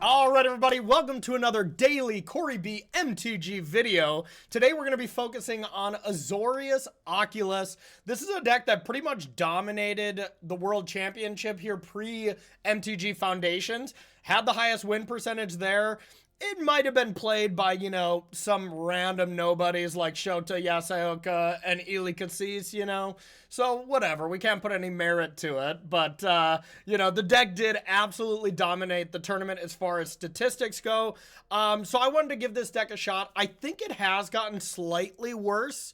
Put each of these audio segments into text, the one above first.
All right, everybody, welcome to another daily Corey B MTG video. Today, we're going to be focusing on Azorius OCULUS. This is a deck that pretty much dominated the World Championship here pre-MTG Foundations. Had the highest win percentage there. It might have been played by, some random nobodies like Shota Yasaoka and Ili Kassis, So, whatever. We can't put any merit to it. But, the deck did absolutely dominate the tournament as far as statistics go. So, I wanted to give this deck a shot. I think it has gotten slightly worse.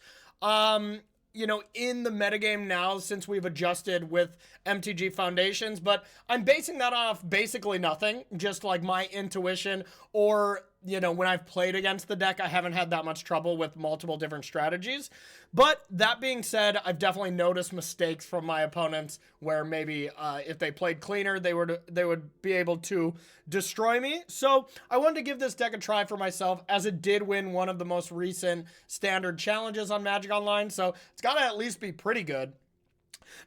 In the metagame now since we've adjusted with MTG Foundations, but I'm basing that off basically nothing, just like my intuition or, when I've played against the deck, I haven't had that much trouble with multiple different strategies. But that being said, I've definitely noticed mistakes from my opponents where maybe if they played cleaner, they would be able to destroy me. So I wanted to give this deck a try for myself, as it did win one of the most recent standard challenges on Magic Online. So it's got to at least be pretty good.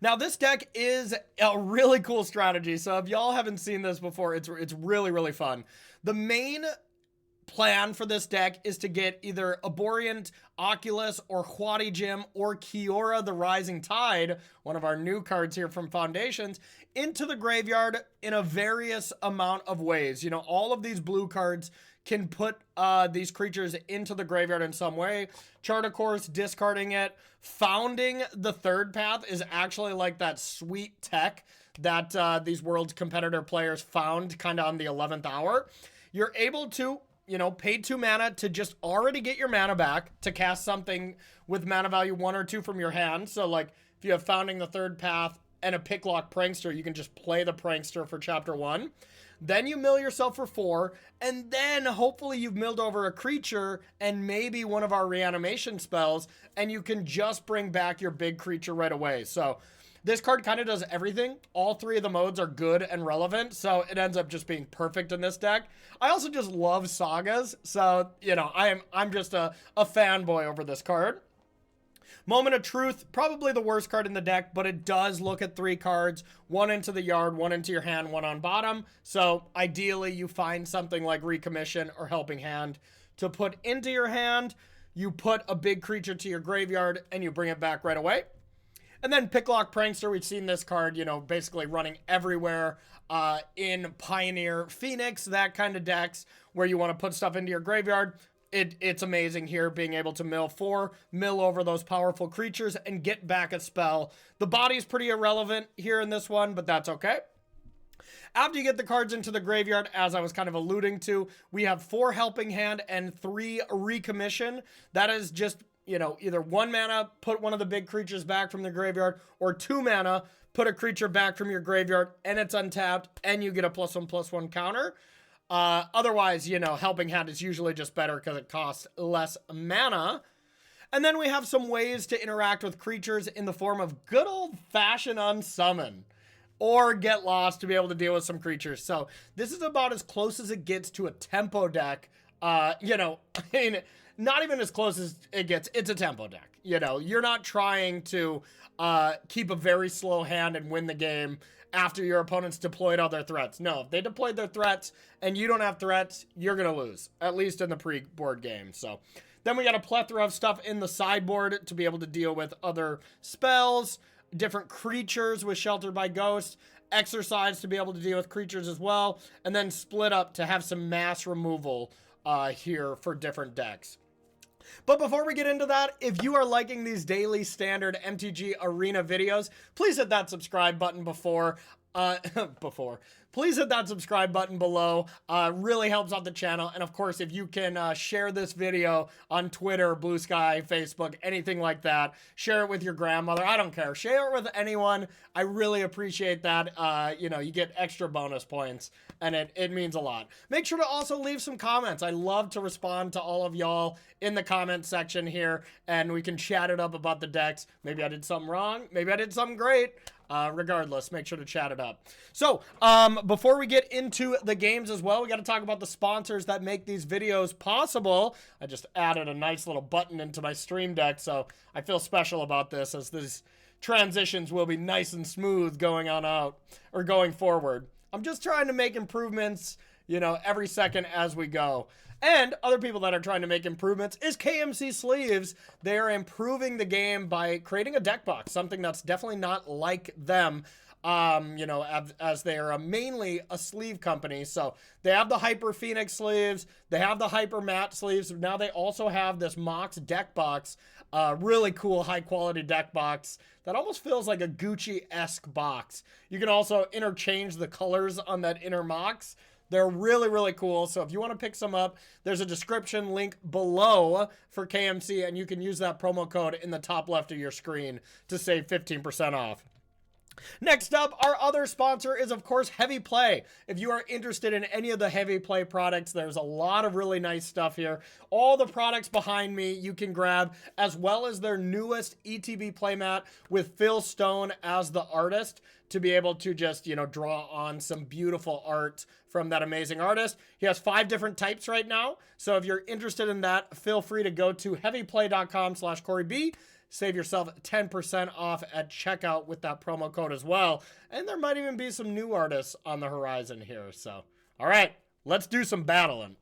Now, this deck is a really cool strategy. So if y'all haven't seen this before, it's really, really fun. The main plan for this deck is to get either Aborient Oculus or Huati Gym or Kiora the Rising Tide, one of our new cards here from Foundations, into the graveyard in a various amount of ways. All of these blue cards can put these creatures into the graveyard in some way. Chart a Course, discarding it. Founding the Third Path is actually like that sweet tech that these World's competitor players found kind of on the 11th hour. You're able to pay 2 mana to just already get your mana back to cast something with mana value 1 or 2 from your hand. So, like, if you have Founding the Third Path and a Picklock Prankster, you can just play the Prankster for Chapter 1. Then you mill yourself for 4, and then hopefully you've milled over a creature and maybe one of our reanimation spells, and you can just bring back your big creature right away. So this card kind of does everything. All 3 of the modes are good and relevant, so it ends up just being perfect in this deck. I also just love sagas, so, I'm just a fanboy over this card. Moment of Truth, probably the worst card in the deck, but it does look at 3 cards, 1 into the yard, 1 into your hand, 1 on bottom. So ideally you find something like Recommission or Helping Hand to put into your hand. You put a big creature to your graveyard and you bring it back right away. And then Picklock Prankster, we've seen this card, basically running everywhere in Pioneer, Phoenix, that kind of decks where you want to put stuff into your graveyard. It's amazing here, being able to mill 4, mill over those powerful creatures, and get back a spell. The body's pretty irrelevant here in this one, but that's okay. After you get the cards into the graveyard, as I was kind of alluding to, we have 4 Helping Hand and 3 Recommission. That is just either 1 mana, put one of the big creatures back from the graveyard, or 2 mana, put a creature back from your graveyard, and it's untapped, and you get a +1/+1 counter. Otherwise, Helping Hand is usually just better because it costs less mana. And then we have some ways to interact with creatures in the form of good old-fashioned unsummon, or Get Lost to be able to deal with some creatures. So this is about as close as it gets to a tempo deck. Not even as close as it gets. It's a tempo deck. You're not trying to keep a very slow hand and win the game after your opponents deployed all their threats. No, if they deployed their threats and you don't have threats, you're going to lose, at least in the pre-board game. So then we got a plethora of stuff in the sideboard to be able to deal with other spells, different creatures with Shelter by Ghost, Exercise to be able to deal with creatures as well, and then Split Up to have some mass removal here for different decks. But before we get into that, if you are liking these daily standard MTG Arena videos, please hit that subscribe button please hit that subscribe button below. Really helps out the channel. And of course, if you can share this video on Twitter, Blue Sky, Facebook, anything like that, share it with your grandmother. I don't care. Share it with anyone. I really appreciate that. You get extra bonus points, and it means a lot. Make sure to also leave some comments. I love to respond to all of y'all in the comment section here, and we can chat it up about the decks. Maybe I did something wrong. Maybe I did something great. Regardless, make sure to chat it up. So, before we get into the games as well, we got to talk about the sponsors that make these videos possible. I just added a nice little button into my stream deck, so I feel special about this, as these transitions will be nice and smooth going on out, or going forward. I'm just trying to make improvements, you know, every second as we go. And other people that are trying to make improvements is KMC Sleeves. They are improving the game by creating a deck box, something that's definitely not like them, you know, as they are mainly a sleeve company. So they have the Hyper Phoenix sleeves, they have the Hyper Matte sleeves. Now they also have this Mox deck box, really cool, high quality deck box that almost feels like a Gucci-esque box. You can also interchange the colors on that inner Mox. They're really, really cool. So if you want to pick some up, there's a description link below for KMC, and you can use that promo code in the top left of your screen to save 15% off. Next up, our other sponsor is, of course, Heavy Play. If you are interested in any of the Heavy Play products, there's a lot of really nice stuff here. All the products behind me you can grab, as well as their newest ETB playmat with Phil Stone as the artist to be able to just, you know, draw on some beautiful art from that amazing artist. He has 5 different types right now. So if you're interested in that, feel free to go to heavyplay.com/CoreyB. Save yourself 10% off at checkout with that promo code as well. And there might even be some new artists on the horizon here. So, all right, let's do some battling.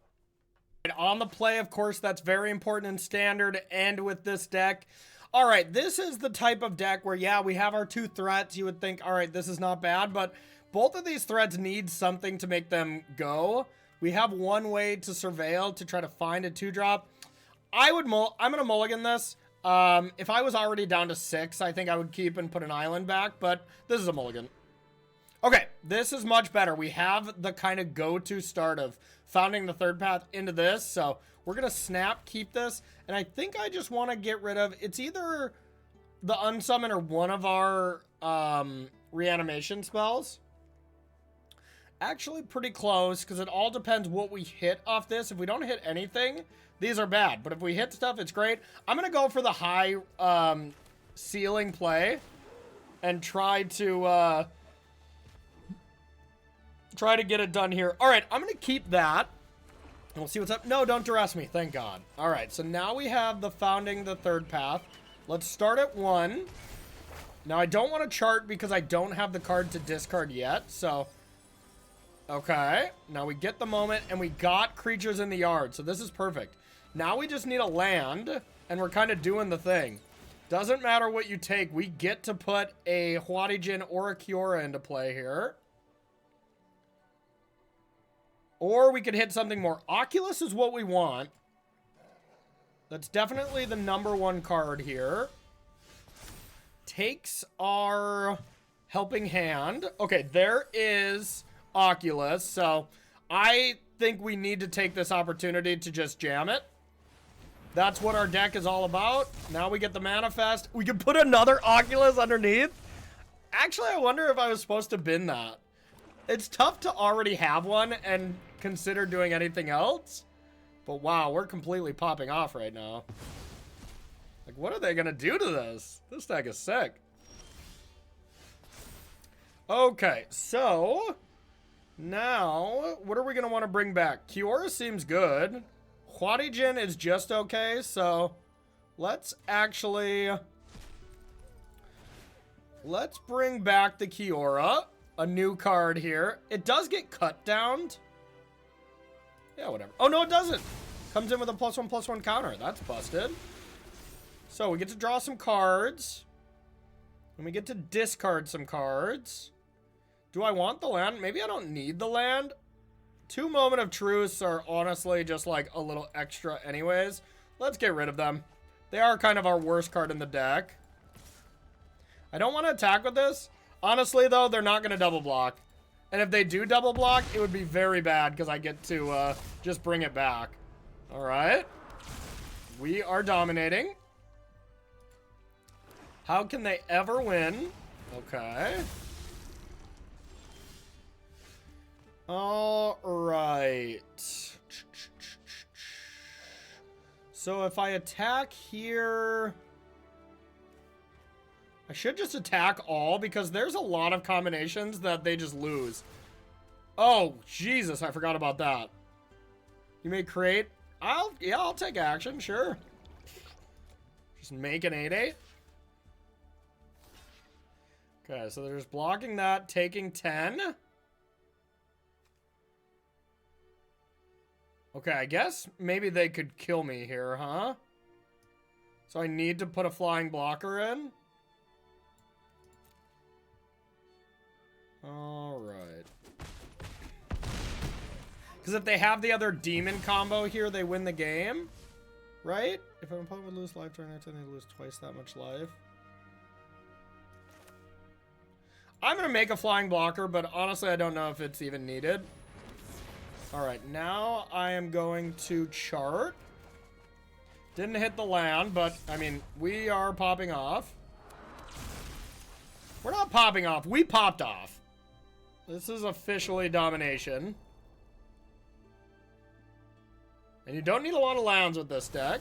On the play, of course, that's very important in Standard and with this deck. All right, this is the type of deck where, yeah, we have our 2 threats. You would think, all right, this is not bad, but both of these threats need something to make them go. We have 1 way to surveil to try to find a 2-drop. I'm going to mulligan this. If I was already down to 6, I think I would keep and put an island back, but this is a mulligan. Okay, this is much better. We have the kind of go-to start of founding the 3rd path into this, so we're going to snap, keep this, and I think I just want to get rid of, it's either the unsummon or one of our reanimation spells. Actually pretty close, because it all depends what we hit off this. If we don't hit anything, these are bad, but if we hit stuff, it's great. I'm going to go for the high ceiling play and try to get it done here. All right, I'm going to keep that. And we'll see what's up. No, don't duress me. Thank God. All right, so now we have the founding the 3rd path. Let's start at 1. Now, I don't want to chart because I don't have the card to discard yet, so... Okay, now we get the moment, and we got creatures in the yard, so this is perfect. Now we just need a land, and we're kind of doing the thing. Doesn't matter what you take, we get to put a Huadijin or a Kiora into play here. Or we could hit something more. Oculus is what we want. That's definitely the #1 card here. Takes our helping hand. Okay, there is... Oculus, so I think we need to take this opportunity to just jam it. That's what our deck is all about. Now we get the manifest. We can put another Oculus underneath. Actually, I wonder if I was supposed to bin that. It's tough to already have one and consider doing anything else. But wow, we're completely popping off right now. Like, what are they gonna do to this? This deck is sick. Okay, so... now, what are we going to want to bring back? Kiora seems good. Huadijin is just okay, so let's actually... let's bring back the Kiora. A new card here. It does get cut down. Yeah, whatever. Oh, no, it doesn't. Comes in with a +1/+1 counter. That's busted. So, we get to draw some cards. And we get to discard some cards. Do I want the land? Maybe I don't need the land. 2 Moment of Truce are honestly just like a little extra anyways. Let's get rid of them. They are kind of our worst card in the deck. I don't want to attack with this. Honestly, though, they're not going to double block. And if they do double block, it would be very bad because I get to just bring it back. All right. We are dominating. How can they ever win? Okay. All right. So if I attack here, I should just attack all because there's a lot of combinations that they just lose. Oh, Jesus, I forgot about that. You may create. I'll take action, sure. Just make an 8/8. Okay, so they're just blocking that, taking 10. Okay, I guess maybe they could kill me here, huh? So I need to put a flying blocker in? Alright. Because if they have the other demon combo here, they win the game. Right? If an opponent would lose life during that time, they lose twice that much life. I'm going to make a flying blocker, but honestly, I don't know if it's even needed. Alright, now I am going to chart. Didn't hit the land, but, I mean, we are popping off. We're not popping off. We popped off. This is officially domination. And you don't need a lot of lands with this deck.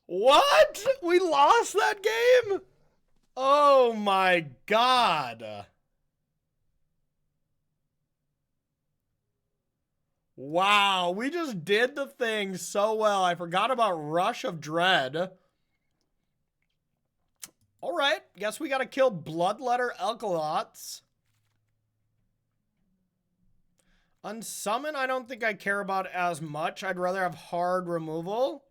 What? We lost that game? Oh my god. Wow, we just did the thing so well. I forgot about Rush of Dread. Alright, guess we gotta kill Bloodletter Alkalots. Unsummon, I don't think I care about as much. I'd rather have hard removal.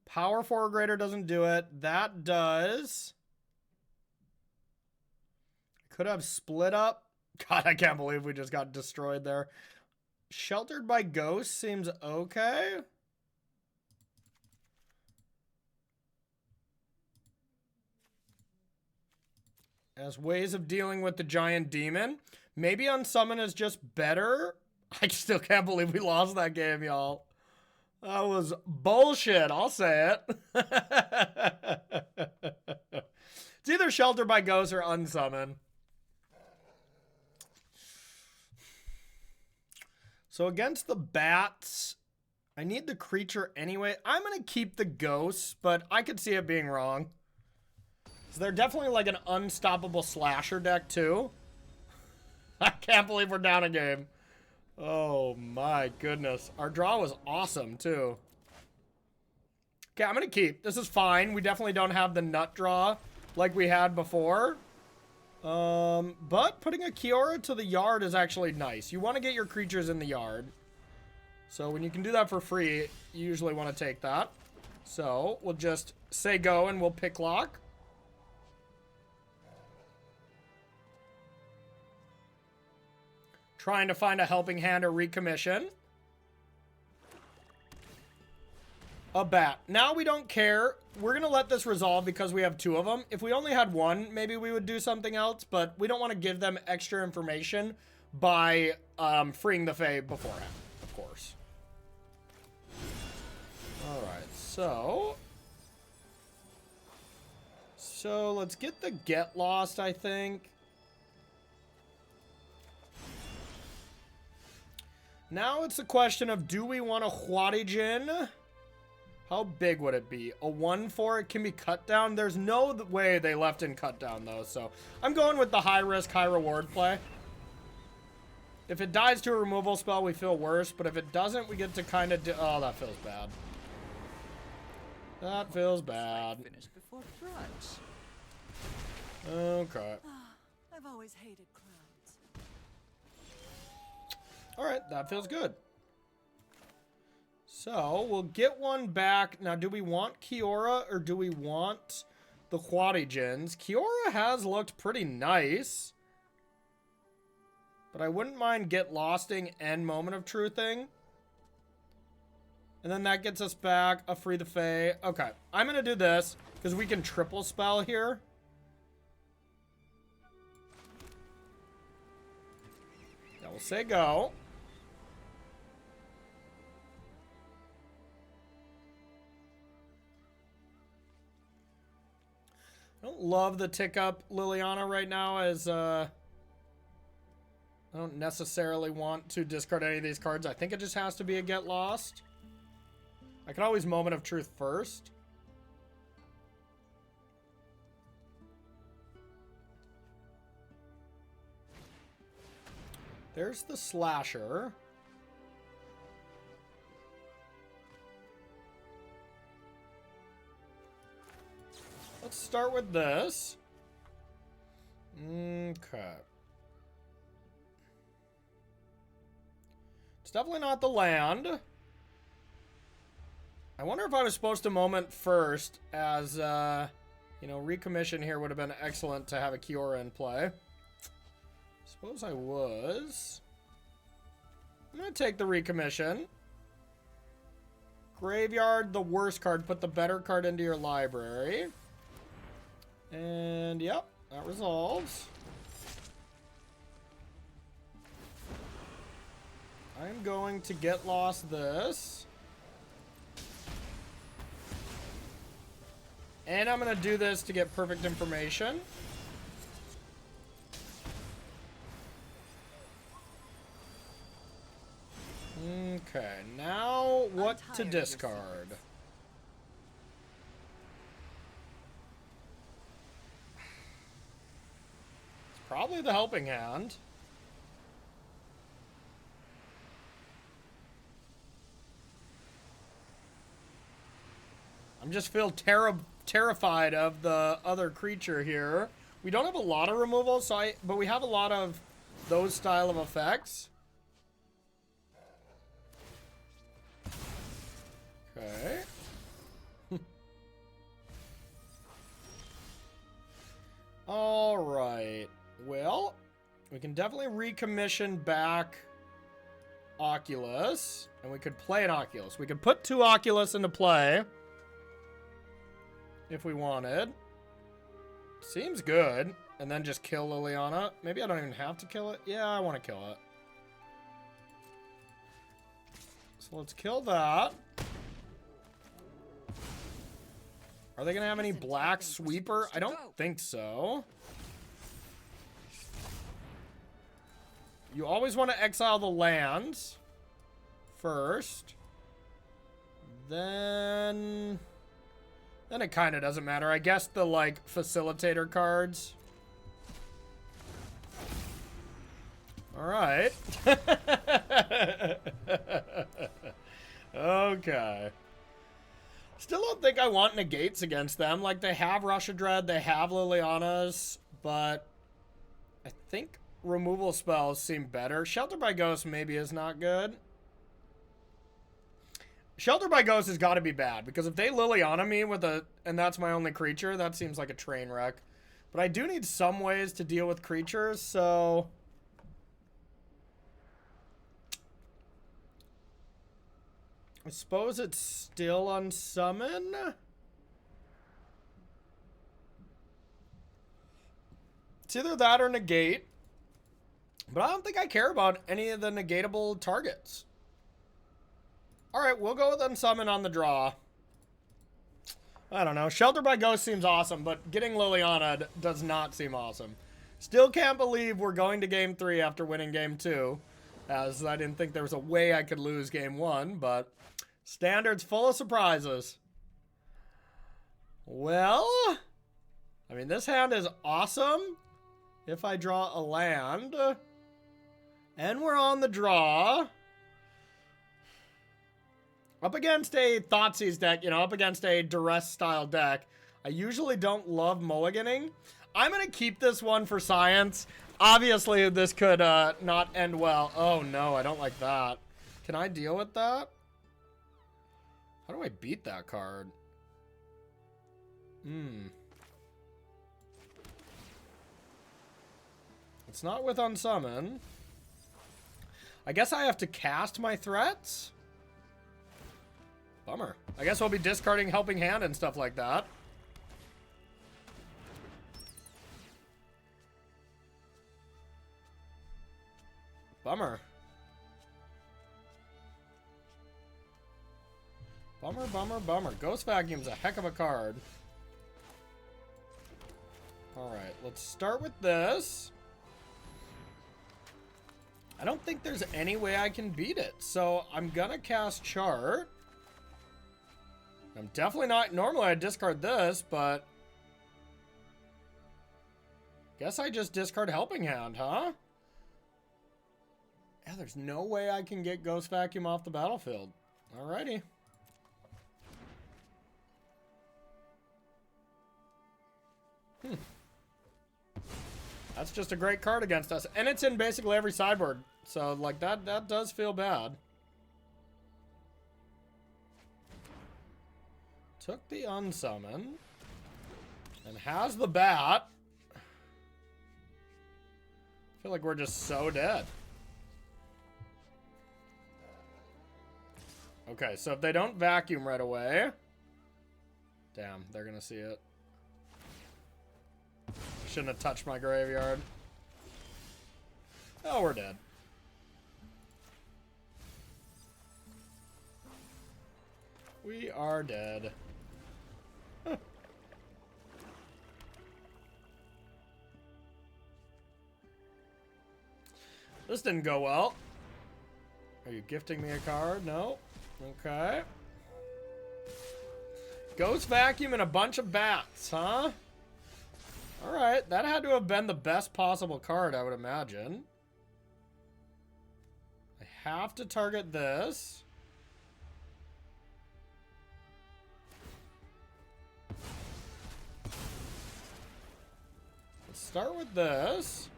Power 4 or greater doesn't do it. That does. Could have split up. God, I can't believe we just got destroyed there. Sheltered by Ghosts seems okay. As ways of dealing with the giant demon. Maybe Unsummon is just better. I still can't believe we lost that game, y'all. That was bullshit, I'll say it. It's either Shelter by Ghost or Unsummon. So against the bats, I need the creature anyway. I'm going to keep the ghosts, but I could see it being wrong. So they're definitely like an unstoppable slasher deck too. I can't believe we're down a game. Oh my goodness. Our draw was awesome too. Okay, I'm going to keep. This is fine. We definitely don't have the nut draw like we had before. But putting a Kiora to the yard is actually nice. You want to get your creatures in the yard. So when you can do that for free, you usually want to take that. So we'll just say go and we'll pick lock. Trying to find a helping hand or recommission. A bat. Now we don't care. We're going to let this resolve because we have two of them. If we only had one, maybe we would do something else, but we don't want to give them extra information by freeing the Fae beforehand, of course. Alright, so let's get the Get Lost, I think. Now it's a question of, do we want a Huarijin? How big would it be? A 1/4, it can be cut down. There's no way they left in cut down though, so I'm going with the high risk, high reward play. If it dies to a removal spell, we feel worse, but if it doesn't, we get to kind of oh, that feels bad. That feels bad. Finished before brunch. Okay. I've always hated clowns. Alright, that feels good. So, we'll get one back. Now, do we want Kiora or do we want the Huarijins? Kiora has looked pretty nice. But I wouldn't mind Get Losting and Moment of Truthing. And then that gets us back a Free the Fae. Okay, I'm going to do this because we can triple spell here. Now we'll say go. I don't love the tick up Liliana right now as I don't necessarily want to discard any of these cards. I think it just has to be a get lost. I can always Moment of Truth first. There's the Slasher. Let's start with this. Okay. It's definitely not the land. I wonder if I was supposed to Moment first, as, you know, recommission here would have been excellent to have a Kiora in play. Suppose I was. I'm going to take the recommission. Graveyard, the worst card. Put the better card into your library. And, yep, that resolves. I'm going to get lost this. And I'm going to do this to get perfect information. Okay, now what to discard? It's probably the Helping Hand. I'm just feel terrified of the other creature here. We don't have a lot of removal, but we have a lot of those style of effects. Okay. All right. Well, we can definitely recommission back Oculus, and we could play an Oculus. We could put 2 Oculus into play if we wanted. Seems good. And then just kill Liliana. Maybe I don't even have to kill it. Yeah, I want to kill it. So let's kill that. Are they going to have any black sweeper? I don't think so. You always want to exile the lands first. Then it kind of doesn't matter. I guess the, like, facilitator cards. All right. Okay. Still don't think I want negates against them. Like, they have Russia Dread, they have Lilianas, but I think removal spells seem better. Shelter by Ghost maybe is not good. Shelter by Ghost has got to be bad, because if they Liliana me with and that's my only creature, that seems like a train wreck. But I do need some ways to deal with creatures, so I suppose it's still unsummon. It's either that or negate. But I don't think I care about any of the negatable targets. Alright, we'll go with unsummon on the draw. I don't know. Shelter by Ghost seems awesome, but getting Liliana does not seem awesome. Still can't believe we're going to game 3 after winning game 2. As I didn't think there was a way I could lose game 1, but Standard's full of surprises. Well, I mean, this hand is awesome if I draw a land. And we're on the draw. Up against a Thoughtseize deck, you know, up against a Duress style deck, I usually don't love mulliganing. I'm going to keep this one for science. Obviously, this could not end well. Oh, no, I don't like that. Can I deal with that? How do I beat that card? It's not with unsummon. I guess I have to cast my threats? Bummer. I guess I'll be discarding Helping Hand and stuff like that. Bummer. Bummer, bummer, bummer. Ghost Vacuum's a heck of a card. Alright, let's start with this. I don't think there's any way I can beat it. So I'm gonna cast Chart. I'm definitely not... Normally I discard this, but... Guess I just discard Helping Hand, huh? Yeah, there's no way I can get Ghost Vacuum off the battlefield. Alrighty. That's just a great card against us. And it's in basically every sideboard. So, like, that does feel bad. Took the unsummon. And has the bat. I feel like we're just so dead. Okay, so if they don't vacuum right away... Damn, they're gonna see it. Shouldn't have touched my graveyard. Oh, we're dead. We are dead. Huh. This didn't go well. Are you gifting me a card? No. Okay. Ghost Vacuum and a bunch of bats, huh? Alright, that had to have been the best possible card, I would imagine. I have to target this. Let's start with this.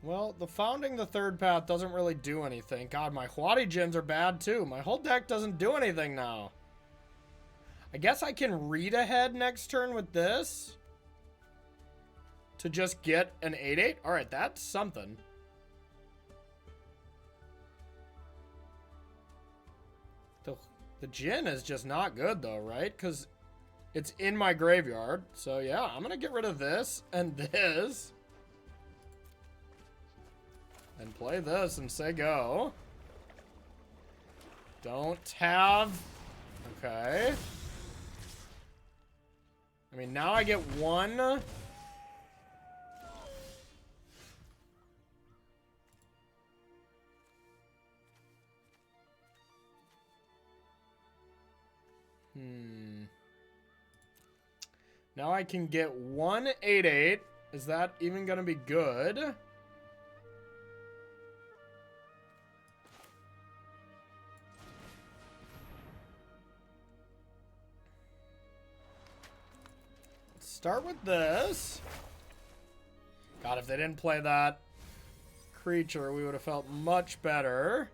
Well, the Founding the Third Path doesn't really do anything. God, my Huati Djinns are bad too. My whole deck doesn't do anything now. I guess I can read ahead next turn with this. To just get an 8/8? Alright, that's something. The Djinn is just not good though, right? Because it's in my graveyard. So yeah, I'm going to get rid of this and this. And play this and say go. Don't have... Okay. I mean, now I get one. Now I can get one 8/8. Is that even going to be good? Start with this. God, if they didn't play that creature, we would have felt much better.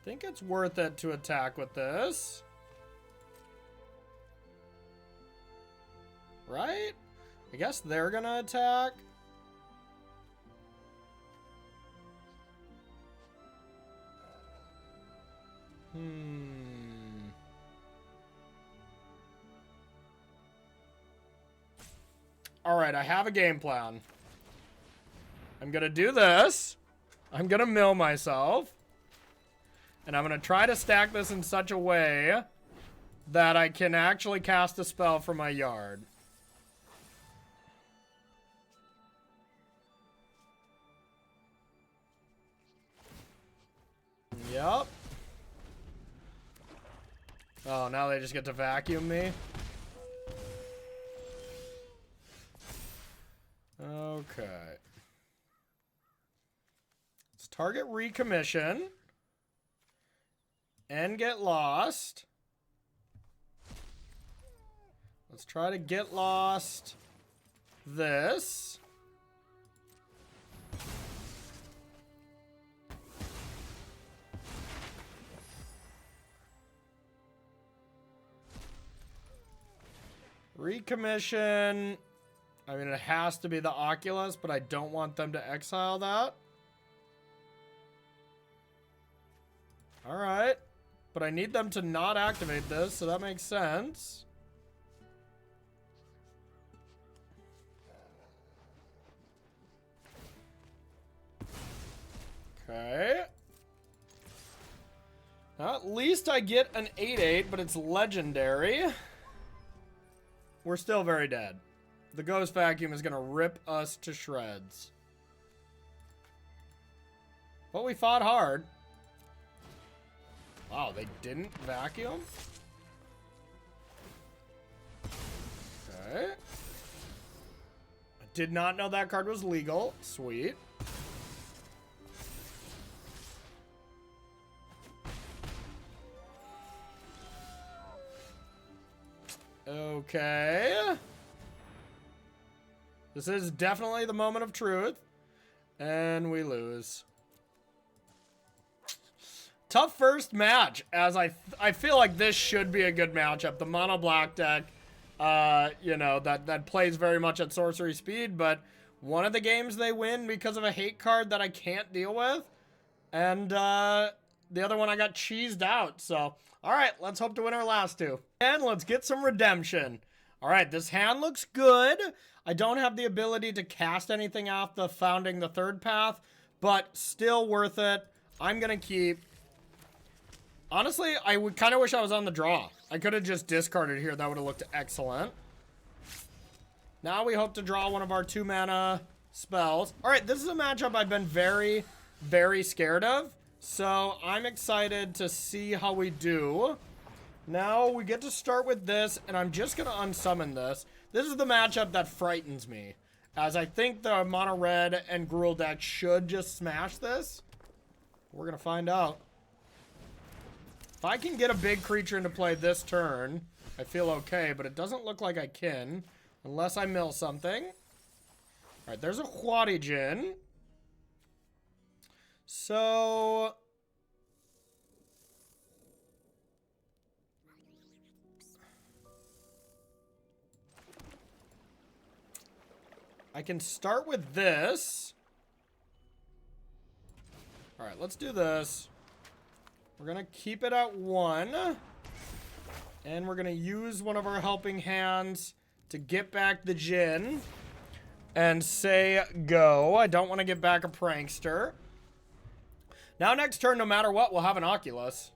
Think it's worth it to attack with this. Right? I guess they're gonna attack. Alright, I have a game plan. I'm gonna do this. I'm gonna mill myself. And I'm gonna try to stack this in such a way that I can actually cast a spell from my yard. Yep. Oh, now they just get to vacuum me? Okay. Let's target recommission. And get lost. Let's try to get lost this. Recommission. I mean, it has to be the Oculus, but I don't want them to exile that. Alright. But I need them to not activate this, so that makes sense. Okay. Now, at least I get an 8/8, but it's legendary. We're still very dead. The Ghost Vacuum is going to rip us to shreds. But we fought hard. Wow, they didn't vacuum? Okay. I did not know that card was legal. Sweet. Okay. This is definitely the moment of truth. And we lose. Tough first match, as I feel like this should be a good matchup. The mono black deck, you know, that plays very much at sorcery speed, but one of the games they win because of a hate card that I can't deal with. And the other one I got cheesed out, so... Alright, let's hope to win our last two. And let's get some redemption. Alright, this hand looks good. I don't have the ability to cast anything off the Founding the Third Path, but still worth it. I'm gonna keep. Honestly, I would kind of wish I was on the draw. I could have just discarded here. That would have looked excellent. Now we hope to draw one of our 2-mana spells. Alright, this is a matchup I've been very, very scared of. So I'm excited to see how we do. Now we get to start with this, and I'm just going to unsummon this. This is the matchup that frightens me, as I think the mono red and Gruul deck should just smash this. We're going to find out. If I can get a big creature into play this turn, I feel okay, but it doesn't look like I can, unless I mill something. Alright, there's a Huadijin. So... I can start with this. Alright, let's do this. We're gonna keep it at 1. And we're gonna use one of our helping hands to get back the Jin. And say go. I don't want to get back a Prankster. Now next turn, no matter what, we'll have an Oculus.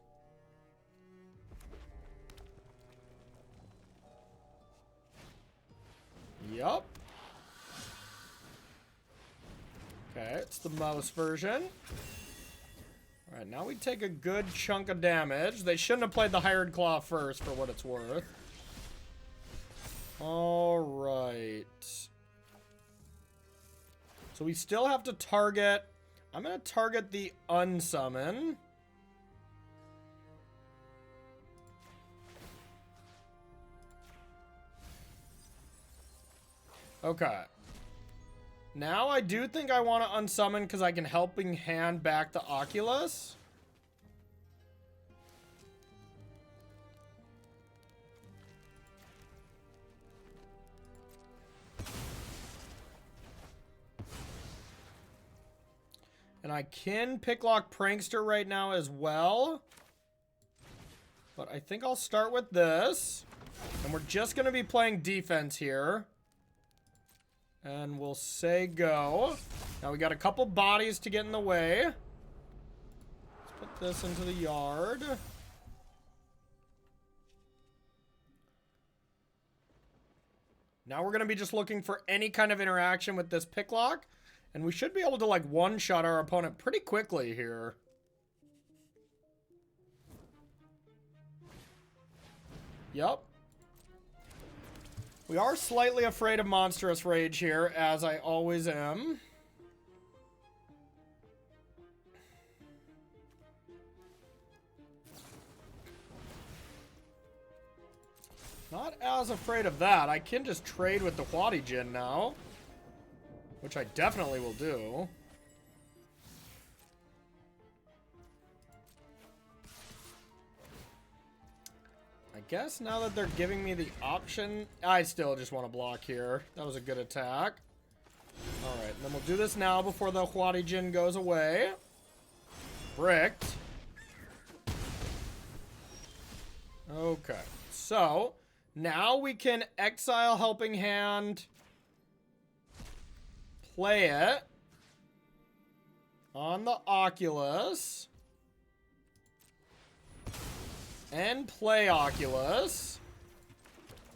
Yup. Okay, it's the mouse version. Alright, now we take a good chunk of damage. They shouldn't have played the Hired Claw first, for what it's worth. Alright. So we still have to target... I'm going to target the unsummon. Okay. Now I do think I want to unsummon because I can helping hand back the Oculus. And I can picklock Prankster right now as well. But I think I'll start with this. And we're just going to be playing defense here. And we'll say go. Now we got a couple bodies to get in the way. Let's put this into the yard. Now we're going to be just looking for any kind of interaction with this picklock. And we should be able to, like, one-shot our opponent pretty quickly here. Yup. We are slightly afraid of Monstrous Rage here, as I always am. Not as afraid of that. I can just trade with the Huadijin now. Which I definitely will do. I guess now that they're giving me the option, I still just want to block here. That was a good attack. Alright, and then we'll do this now before the Huadijin goes away. Bricked. Okay, so now we can exile Helping Hand, play it on the Oculus, and play Oculus.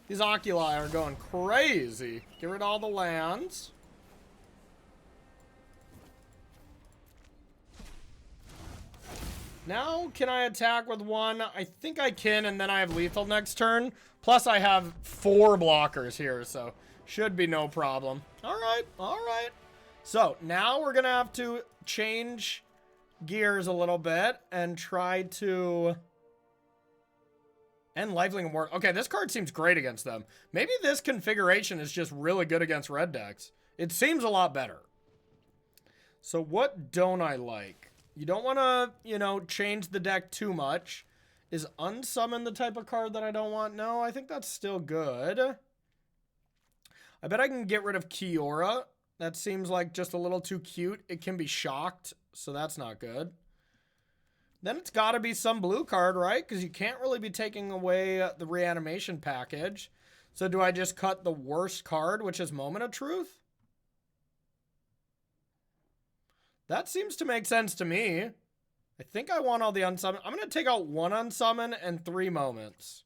These Oculi are going crazy. Get rid of all the lands. Now, can I attack with one? I think I can, and then I have lethal next turn. Plus, I have 4 blockers here, so should be no problem. All right, all right. So, now we're going to have to change gears a little bit and try to end Lifelink and War. Okay, this card seems great against them. Maybe this configuration is just really good against red decks. It seems a lot better. So, what don't I like? You don't want to, you know, change the deck too much. Is Unsummon the type of card that I don't want? No, I think that's still good. I bet I can get rid of Kiora. That seems like just a little too cute. It can be shocked, so that's not good. Then it's got to be some blue card, right? Because you can't really be taking away the reanimation package. So do I just cut the worst card, which is Moment of Truth? That seems to make sense to me. I think I want all the unsummon. I'm going to take out 1 unsummon and 3 moments.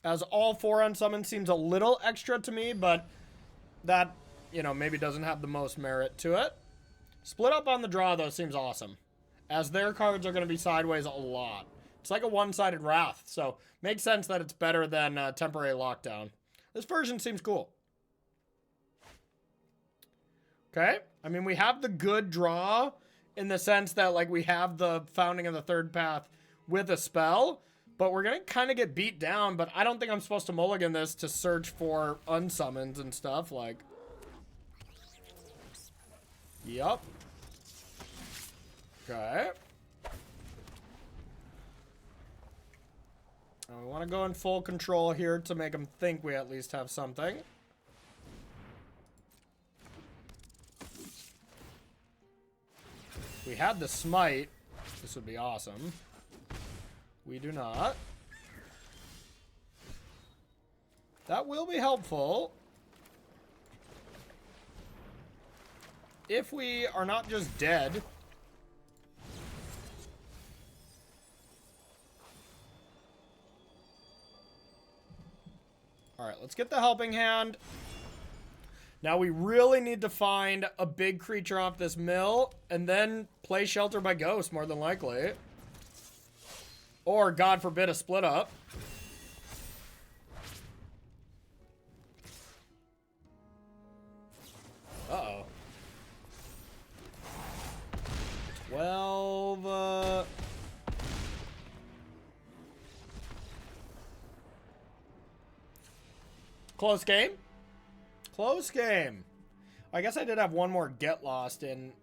As all 4 unsummon seems a little extra to me, but that, you know, maybe doesn't have the most merit to it. Split up on the draw, though, seems awesome. As their cards are going to be sideways a lot. It's like a one-sided Wrath, so makes sense that it's better than Temporary Lockdown. This version seems cool. Okay, I mean, we have the good draw in the sense that, like, we have the Founding of the Third Path with a spell, but we're going to kind of get beat down, but I don't think I'm supposed to mulligan this to search for unsummons and stuff, like. Yup. Okay. We want to go in full control here to make them think we at least have something. If we had the smite, this would be awesome. We do not. That will be helpful. If we are not just dead. Alright, let's get the Helping Hand. Now we really need to find a big creature off this mill and then play Shelter by Ghost, more than likely. Or, God forbid, a split up. Uh-oh. 12, Close game. Close game. I guess I did have one more Get Lost in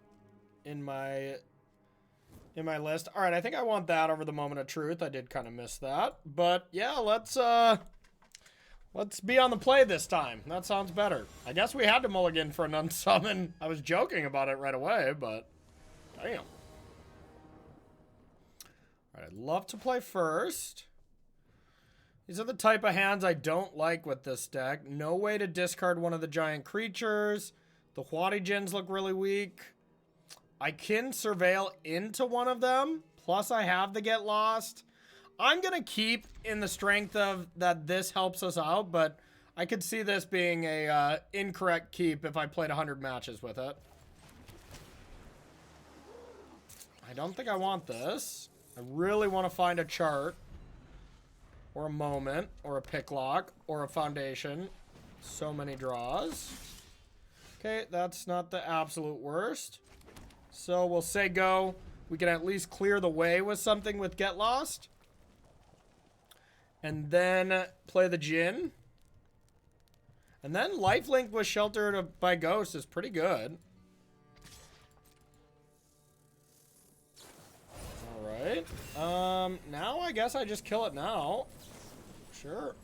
my list. All right, I think I want that over the Moment of Truth. I did kind of miss that, but yeah, let's be on the play this time. That sounds better. I guess we had to mulligan for an unsummon. I was joking about it right away, but damn. All right, I'd love to play first. These are the type of hands I don't like with this deck. No way to discard one of the giant creatures. The Huadijins look really weak. I can surveil into one of them. Plus I have the Get Lost. I'm going to keep in the strength of that this helps us out, but I could see this being a incorrect keep if I played 100 matches with it. I don't think I want this. I really want to find a chart. Or a moment, or a pick lock, or a foundation. So many draws. Okay, that's not the absolute worst. So we'll say go. We can at least clear the way with something with Get Lost. And then play the Djinn. And then Lifelink with Shelter by Ghost is pretty good. Alright. Now I guess I just kill it now. Sure.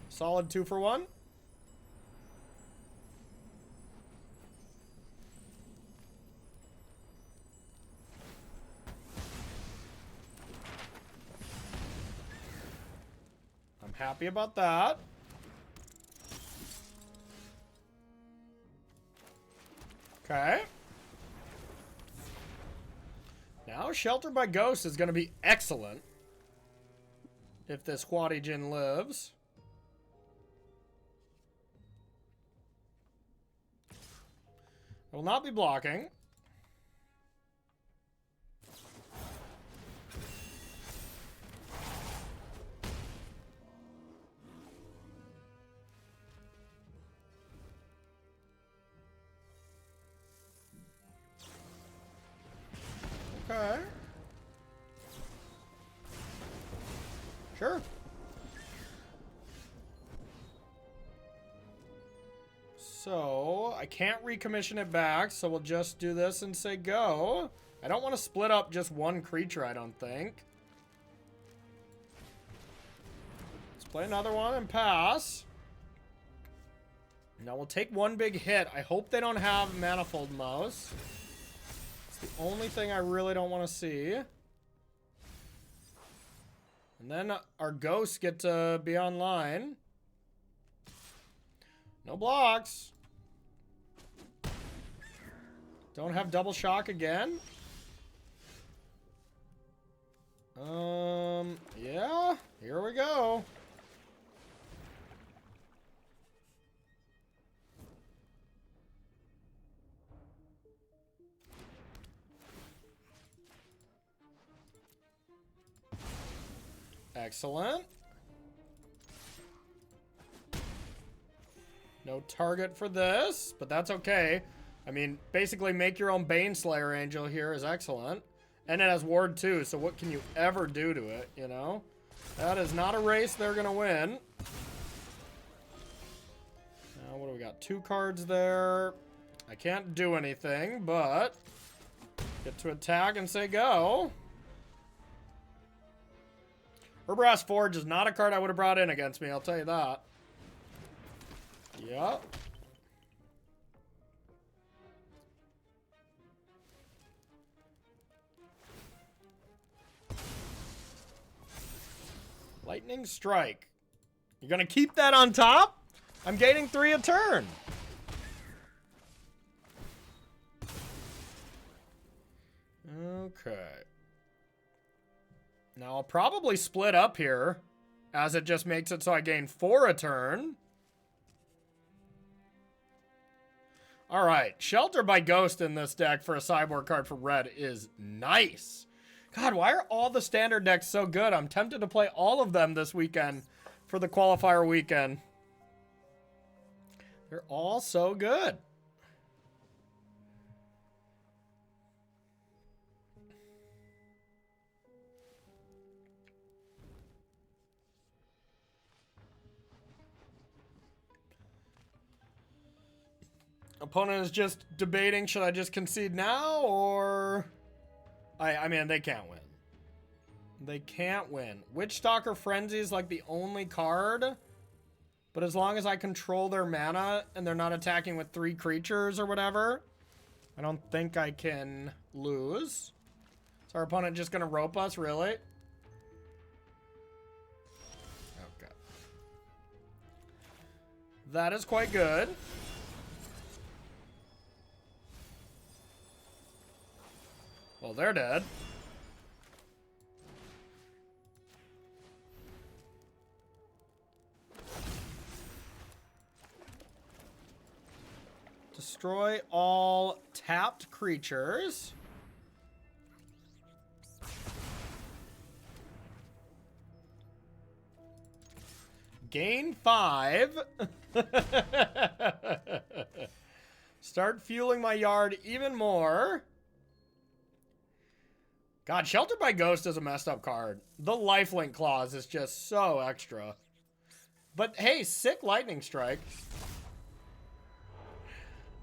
Solid 2 for 1. Happy about that. Okay. Now, Shelter by Ghost is going to be excellent. If this Huadi Jin lives. I will not be blocking. Okay. Sure. So, I can't recommission it back, so we'll just do this and say go. I don't want to split up just one creature, I don't think. Let's play another one and pass. Now we'll take one big hit. I hope they don't have Manifold Mouse. It's the only thing I really don't want to see. And then our ghosts get to be online. No blocks. Don't have double shock again. Yeah, here we go. Excellent. No target for this, but that's okay. I mean, basically make your own Baneslayer Angel here is excellent. And it has Ward too, so what can you ever do to it, you know? That is not a race they're gonna win. Now, what do we got? 2 cards there. I can't do anything, but get to attack and say go. Herbrass Forge is not a card I would have brought in against me, I'll tell you that. Yep. Lightning Strike. You're gonna keep that on top? I'm gaining 3 a turn. Okay. Now I'll probably split up here, as it just makes it so I gain 4 a turn. Alright, Shelter by Ghost in this deck for a sideboard card for red is nice. God, why are all the standard decks so good? I'm tempted to play all of them this weekend for the qualifier weekend. They're all so good. Opponent is just debating, should I just concede now, or... I mean, they can't win. They can't win. Witchstalker Frenzy is like the only card, but as long as I control their mana and they're not attacking with 3 creatures or whatever, I don't think I can lose. Is our opponent just gonna rope us, really? Okay. That is quite good. Well, they're dead. Destroy all tapped creatures. Gain 5. Start fueling my yard even more. God, Shelter by Ghost is a messed up card. The lifelink clause is just so extra. But hey, sick Lightning Strike.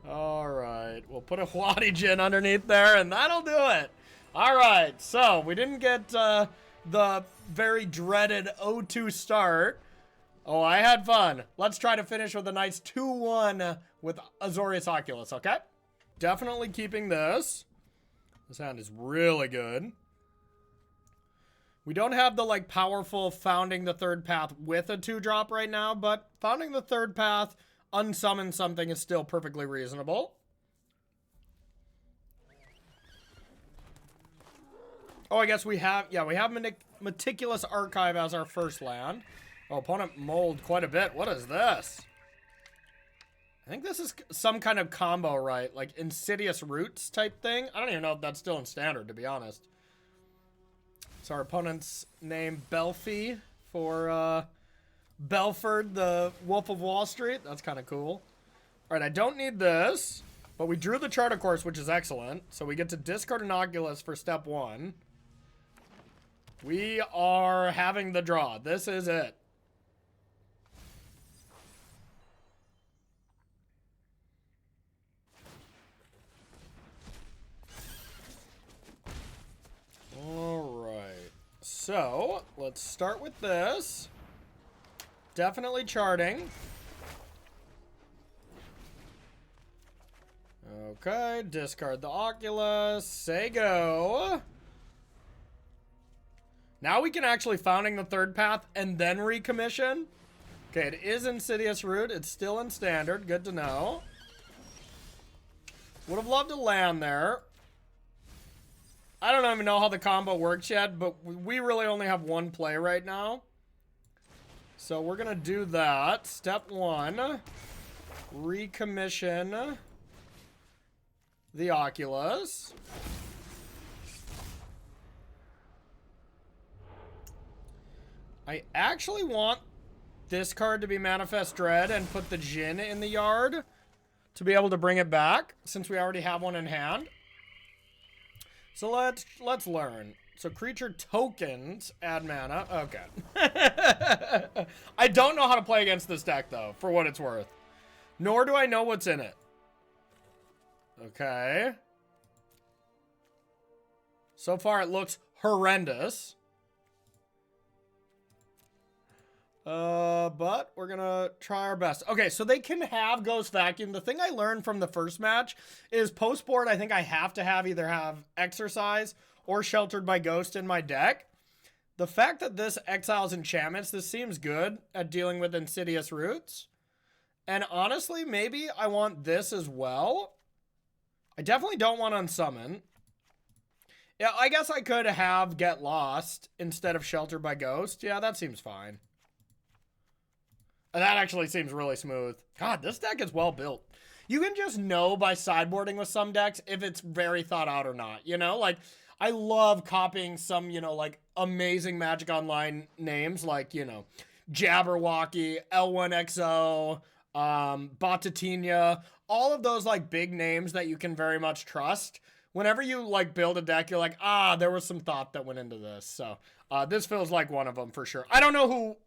Alright, we'll put a Huadi Jin underneath there and that'll do it. Alright, so we didn't get the very dreaded 0-2 start. Oh, I had fun. Let's try to finish with a nice 2-1 with Azorius Oculus, okay? Definitely keeping this. This hand is really good. We don't have the, like, powerful founding the third path with a 2-drop right now, but founding the third path, unsummon something is still perfectly reasonable. Oh, I guess we have, yeah, we have Meticulous Archive as our first land. Oh, opponent mulled quite a bit. What is this? I think this is some kind of combo, right? Like Insidious Roots type thing. I don't even know if that's still in standard, to be honest. So our opponent's name Belfie for Belford, the Wolf of Wall Street. That's kind of cool. All right, I don't need this, but we drew the chart, of course, which is excellent. So we get to discard an Oculus for step 1. We are having the draw. This is it. Alright, so let's start with this. Definitely charting. Okay, discard the Oculus. Say go. Now we can actually founding the third path and then recommission. Okay, it is Insidious Root. It's still in standard. Good to know. Would have loved to land there. I don't even know how the combo works yet, but we really only have one play right now. So we're going to do that. Step 1. Recommission the Oculus. I actually want this card to be Manifest Dread and put the Djinn in the yard to be able to bring it back, since we already have one in hand. So let's learn. So creature tokens add mana. Okay. I don't know how to play against this deck, though, for what it's worth. Nor do I know what's in it. Okay. So far, it looks horrendous. But we're gonna try our best. Okay, so they can have Ghost Vacuum. The thing I learned from the first match is post-board, I think I have to have either have Exercise or Sheltered by Ghost in my deck. The fact that this exiles enchantments, this seems good at dealing with Insidious Roots. And honestly, maybe I want this as well. I definitely don't want Unsummon. Yeah, I guess I could have Get Lost instead of Sheltered by Ghost. Yeah, that seems fine. That actually seems really smooth. God, this deck is well built. You can just know by sideboarding with some decks if it's very thought out or not, you know? Like, I love copying some, you know, like, amazing Magic Online names like, you know, Jabberwocky, L1XO, Botatinia, all of those, like, big names that you can very much trust. Whenever you, like, build a deck, you're like, ah, there was some thought that went into this. So, this feels like one of them for sure. I don't know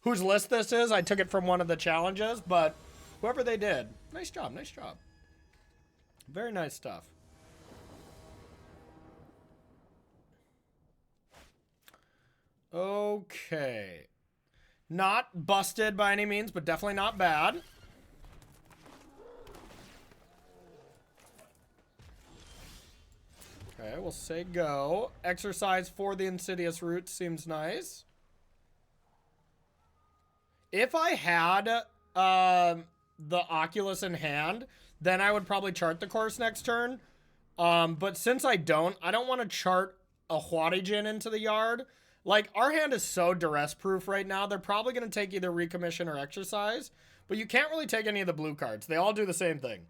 whose list this is. I took it from one of the challenges, but whoever they did, nice job, nice job. Very nice stuff. Okay. Not busted by any means, but definitely not bad. Okay, we'll say go. Exercise for the Insidious Roots seems nice. If I had the Oculus in hand, then I would probably chart the course next turn. But since I don't want to chart a Huarijin into the yard. Like, our hand is so duress-proof right now, they're probably going to take either Recommission or Exercise. But you can't really take any of the blue cards. They all do the same thing.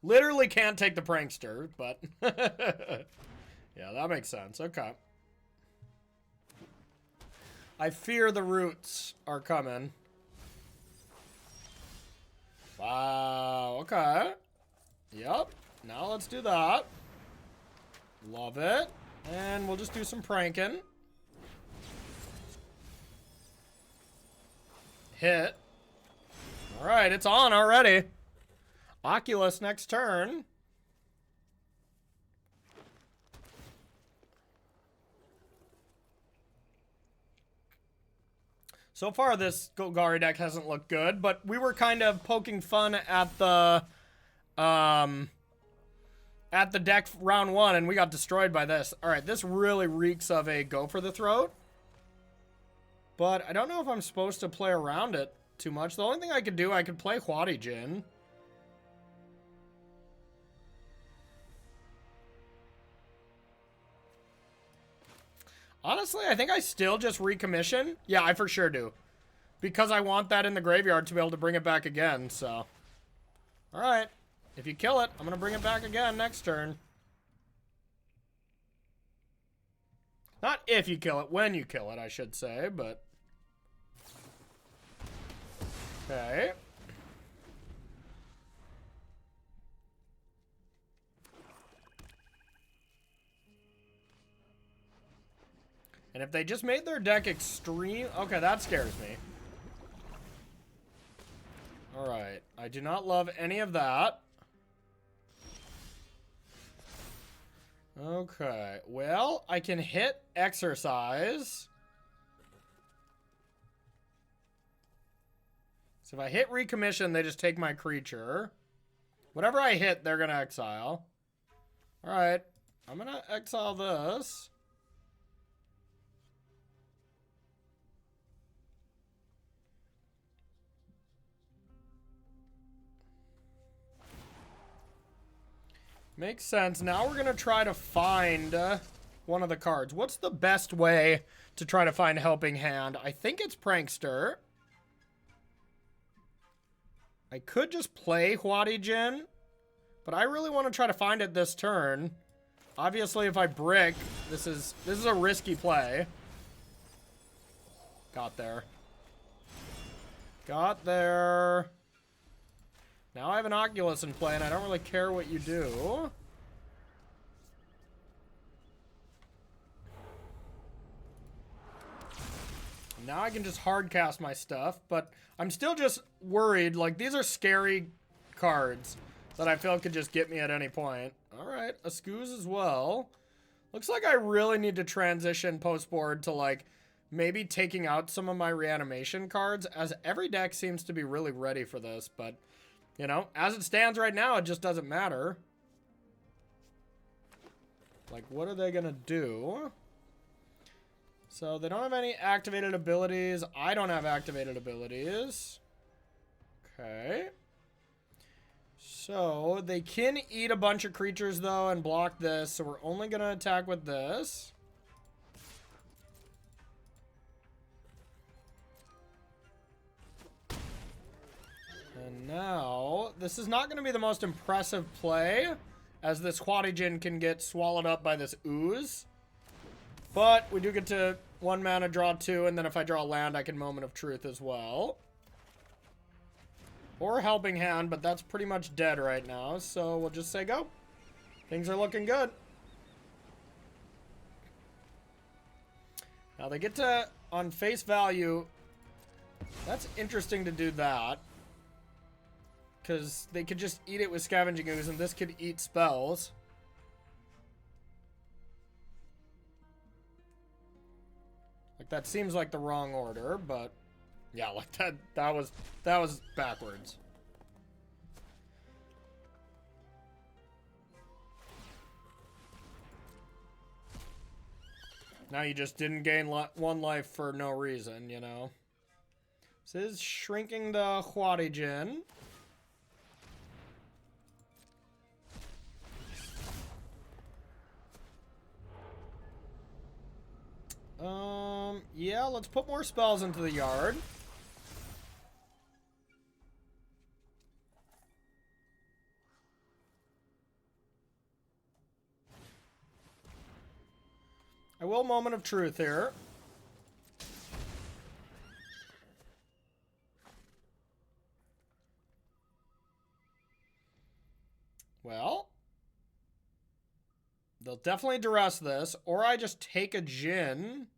Literally can't take the Prankster, but... yeah, that makes sense. Okay. I fear the roots are coming. Wow, okay. Yep, now let's do that. Love it. And we'll just do some pranking. Hit. Alright, it's on already. Oculus next turn. So far, this Golgari deck hasn't looked good, but we were kind of poking fun at the at the deck round 1, and we got destroyed by this. All right, this really reeks of a go for the throat. But I don't know if I'm supposed to play around it too much. The only thing I could do, I could play Huati Jin. Honestly, I think I still just recommission. Yeah, I for sure do. Because I want that in the graveyard to be able to bring it back again, so. Alright. If you kill it, I'm going to bring it back again next turn. Not if you kill it, when you kill it, I should say, but. Okay. And if they just made their deck extreme... Okay, that scares me. Alright. I do not love any of that. Okay. Well, I can hit Exercise. So if I hit Recommission, they just take my creature. Whatever I hit, they're going to exile. Alright. I'm going to exile this. Makes sense. Now we're going to try to find one of the cards. What's the best way to try to find Helping Hand? I think it's Prankster. I could just play Huati Jin, but I really want to try to find it this turn. Obviously, if I brick, this is a risky play. Got there. Got there. Now I have an Oculus in play, and I don't really care what you do. Now I can just hard cast my stuff, but I'm still just worried. Like, these are scary cards that I feel could just get me at any point. All right, a Scooz as well. Looks like I really need to transition post-board to, like, maybe taking out some of my reanimation cards, as every deck seems to be really ready for this, but... You know, as it stands right now, it just doesn't matter. Like, what are they going to do? So, they don't have any activated abilities. I don't have activated abilities. Okay. So, they can eat a bunch of creatures, though, and block this. So, we're only going to attack with this. And now, this is not going to be the most impressive play, as this Huati Jin can get swallowed up by this ooze. But we do get to 1 mana, draw 2, and then if I draw land, I can Moment of Truth as well. Or Helping Hand, but that's pretty much dead right now, so we'll just say go. Things are looking good. Now they get to, on face value, that's interesting to do that. Because they could just eat it with Scavenging Ooze, and this could eat spells. Like, that seems like the wrong order, but... Yeah, like, that was backwards. Now you just didn't gain 1 life for no reason, you know? This is shrinking the Huati Jin. Yeah, let's put more spells into the yard. I will Moment of Truth here. Well, they'll definitely duress this, or I just take a Jin.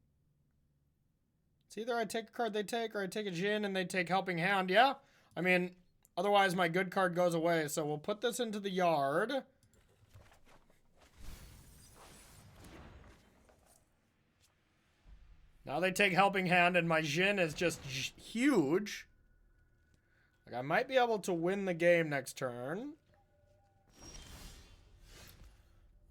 It's either I take a card they take, or I take a Jin and they take Helping Hand. Yeah, I mean, otherwise my good card goes away, so we'll put this into the yard. Now they take Helping Hand, and my Jin is just huge. Like, I might be able to win the game next turn.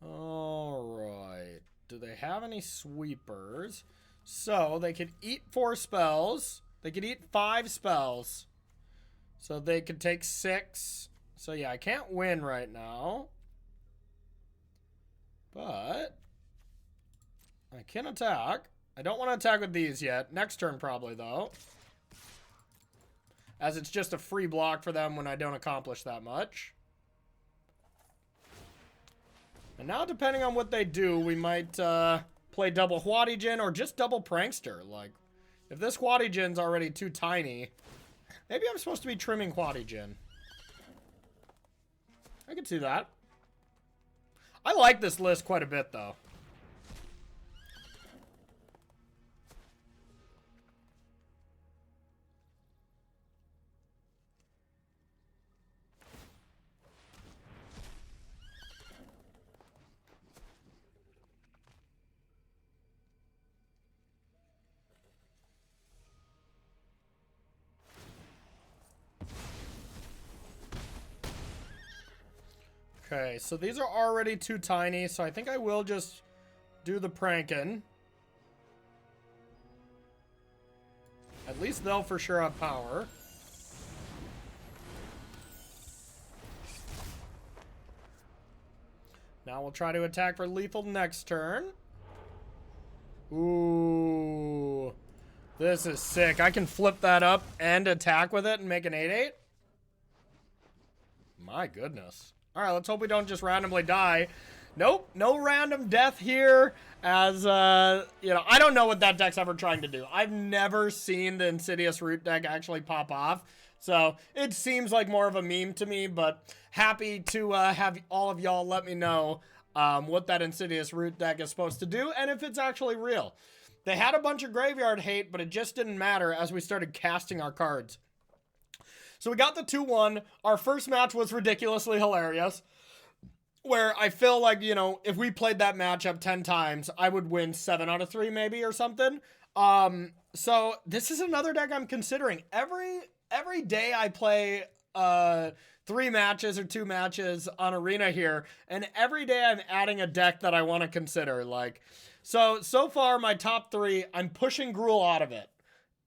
Alright. Do they have any sweepers? So, they could eat 4 spells. They could eat 5 spells. So, they could take 6. So, yeah, I can't win right now. But I can attack. I don't want to attack with these yet. Next turn, probably, though. As it's just a free block for them when I don't accomplish that much. And now, depending on what they do, we might play double Hwadijin or just double Prankster. Like, if this Hwadijin's already too tiny, maybe I'm supposed to be trimming Hwadijin. I can see that. I like this list quite a bit, though. Okay, so these are already too tiny, so I think I will just do the Prankin'. At least they'll for sure have power. Now we'll try to attack for lethal next turn. Ooh. This is sick. I can flip that up and attack with it and make an 8/8. My goodness. Alright, let's hope we don't just randomly die. Nope, no random death here. As, you know, I don't know what that deck's ever trying to do. I've never seen the Insidious Root deck actually pop off. So, it seems like more of a meme to me, but happy to have all of y'all let me know what that Insidious Root deck is supposed to do, and if it's actually real. They had a bunch of graveyard hate, but it just didn't matter as we started casting our cards. So we got the 2-1. Our first match was ridiculously hilarious, where I feel like, you know, if we played that matchup 10 times, I would win 7 out of 3 maybe or something. So this is another deck I'm considering. Every day I play 3 matches or 2 matches on Arena here, and every day I'm adding a deck that I want to consider. Like, so far my top 3, I'm pushing Gruul out of it.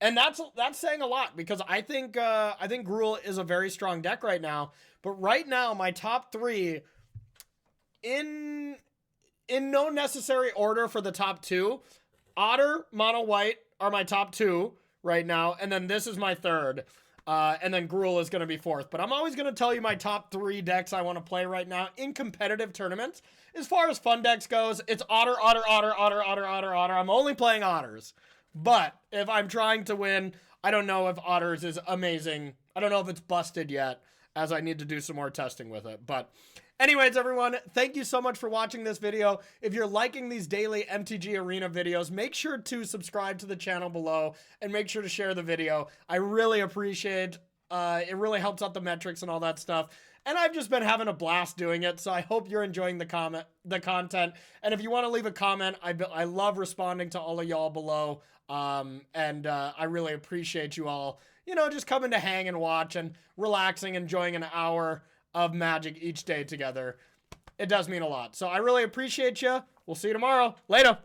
And that's saying a lot, because I think Gruul is a very strong deck right now. But right now, my top 3, in no necessary order for the top 2, Otter, Mono White are my top 2 right now, and then this is my third. And then Gruul is going to be 4th. But I'm always going to tell you my top 3 decks I want to play right now in competitive tournaments. As far as fun decks goes, it's Otter, Otter, Otter, Otter, Otter, Otter, Otter. I'm only playing Otters. But if I'm trying to win, I don't know if Otters is amazing. I don't know if it's busted yet, as I need to do some more testing with it. But anyways, everyone, thank you so much for watching this video. If you're liking these daily MTG Arena videos, make sure to subscribe to the channel below and make sure to share the video. I really appreciate it. Really helps out the metrics and all that stuff. And I've just been having a blast doing it, so I hope you're enjoying the content. And if you want to leave a comment, I love responding to all of y'all below. I really appreciate you all, you know, just coming to hang and watch and relaxing, enjoying an hour of Magic each day together. It does mean a lot. So I really appreciate you. We'll see you tomorrow. Later.